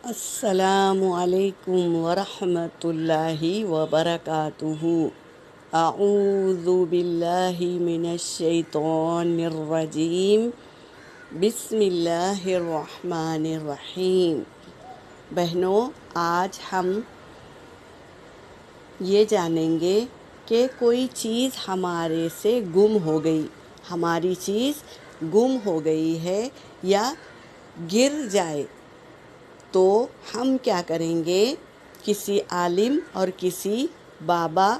السلام علیکم ورحمۃ اللہ وبرکاتہ۔ اعوذ باللہ من الشیطان الرجیم، بسم اللہ الرحمن الرحیم۔ بہنوں، آج ہم یہ جانیں گے کہ کوئی چیز ہمارے سے گم ہو گئی، ہماری چیز گم ہو گئی ہے یا گر جائے تو ہم کیا کریں گے؟ کسی عالم اور کسی بابا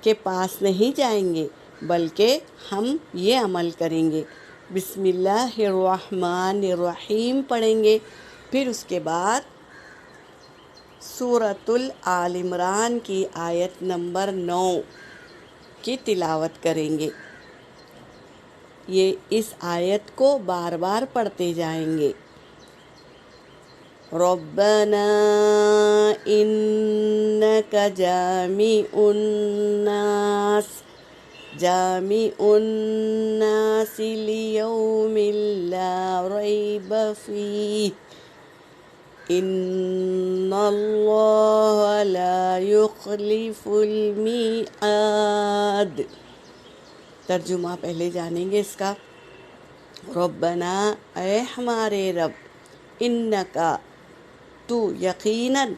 کے پاس نہیں جائیں گے، بلکہ ہم یہ عمل کریں گے، بسم اللہ الرحمن الرحیم پڑھیں گے، پھر اس کے بعد سورۃ آل عمران کی آیت نمبر 9 کی تلاوت کریں گے۔ یہ اس آیت کو بار بار پڑھتے جائیں گے۔ ربنا انک جامع الناس لیوم لا ریب فیہ ان اللہ لا یخلف المیعاد۔ ترجمہ پہلے جانیں گے اس کا۔ ربنا، اے ہمارے رب، انکا، تو یقیناً،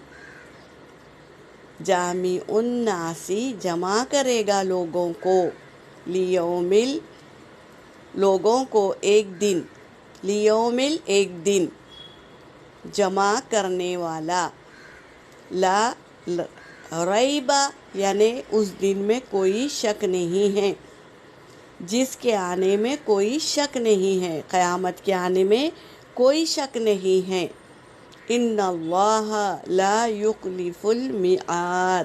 جامع الناسی جمع کرے گا لوگوں کو، لیومل لوگوں کو ایک دن، لیومل ایک دن، جمع کرنے والا، لا ریبہ یعنی اس دن میں کوئی شک نہیں ہے، جس کے آنے میں کوئی شک نہیں ہے، قیامت کے آنے میں کوئی شک نہیں ہے۔ ان اللہ لا یخلف المیعاد،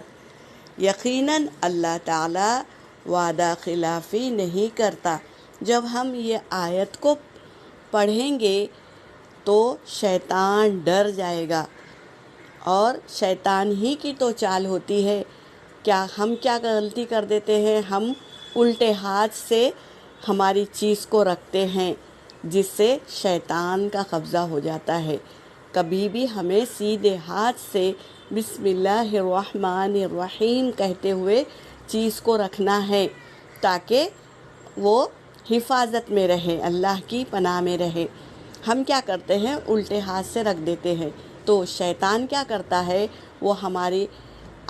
یقیناً اللہ تعالیٰ وعدہ خلافی نہیں کرتا۔ جب ہم یہ آیت کو پڑھیں گے تو شیطان ڈر جائے گا، اور شیطان ہی کی تو چال ہوتی ہے۔ ہم کیا غلطی کر دیتے ہیں؟ ہم الٹے ہاتھ سے ہماری چیز کو رکھتے ہیں، جس سے شیطان کا قبضہ ہو جاتا ہے۔ کبھی بھی ہمیں سیدھے ہاتھ سے بسم اللہ الرحمن الرحیم کہتے ہوئے چیز کو رکھنا ہے، تاکہ وہ حفاظت میں رہے، اللہ کی پناہ میں رہے۔ ہم کیا کرتے ہیں؟ الٹے ہاتھ سے رکھ دیتے ہیں، تو شیطان کیا کرتا ہے؟ وہ ہماری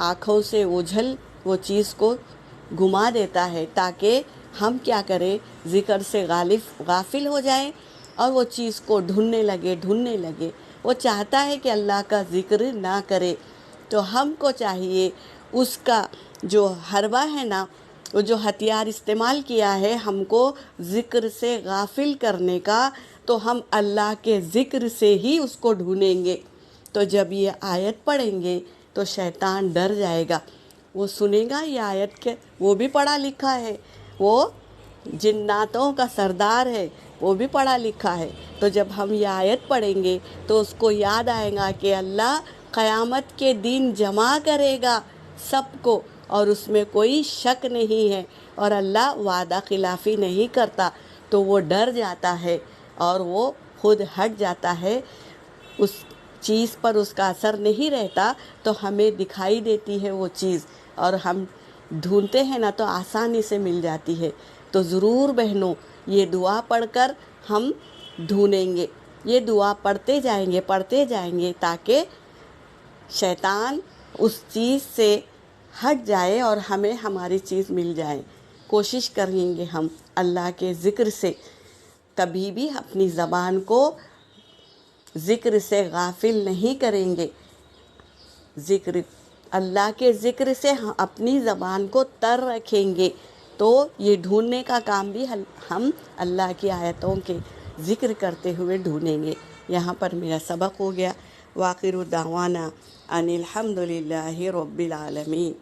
آنکھوں سے اوجھل وہ چیز کو گھما دیتا ہے، تاکہ ہم کیا کریں؟ ذکر سے غافل ہو جائیں اور وہ چیز کو ڈھونڈنے لگے۔ وہ چاہتا ہے کہ اللہ کا ذکر نہ کرے، تو ہم کو چاہیے اس کا جو حربہ ہے نا، وہ جو ہتھیار استعمال کیا ہے ہم کو ذکر سے غافل کرنے کا، تو ہم اللہ کے ذکر سے ہی اس کو ڈھونڈیں گے۔ تو جب یہ آیت پڑھیں گے تو شیطان ڈر جائے گا، وہ سنے گا یہ آیت کے، وہ بھی پڑھا لکھا ہے، وہ جناتوں کا سردار ہے، وہ بھی پڑھا لکھا ہے۔ تو جب ہم یہ آیت پڑھیں گے تو اس کو یاد آئے گا کہ اللہ قیامت کے دن جمع کرے گا سب کو، اور اس میں کوئی شک نہیں ہے، اور اللہ وعدہ خلافی نہیں کرتا، تو وہ ڈر جاتا ہے اور وہ خود ہٹ جاتا ہے، اس چیز پر اس کا اثر نہیں رہتا، تو ہمیں دکھائی دیتی ہے وہ چیز، اور ہم ڈھونڈتے ہیں نا تو آسانی سے مل جاتی ہے۔ تو ضرور بہنوں یہ دعا پڑھ کر ہم ڈھونڈیں گے، یہ دعا پڑھتے جائیں گے تاکہ شیطان اس چیز سے ہٹ جائے اور ہمیں ہماری چیز مل جائے۔ کوشش کریں گے ہم اللہ کے ذکر سے، کبھی بھی اپنی زبان کو ذکر سے غافل نہیں کریں گے۔ اللہ کے ذکر سے اپنی زبان کو تر رکھیں گے، تو یہ ڈھونڈنے کا کام بھی ہم اللہ کی آیتوں کے ذکر کرتے ہوئے ڈھونڈیں گے۔ یہاں پر میرا سبق ہو گیا۔ وآخر دعوانا ان الحمد للہ رب العالمین۔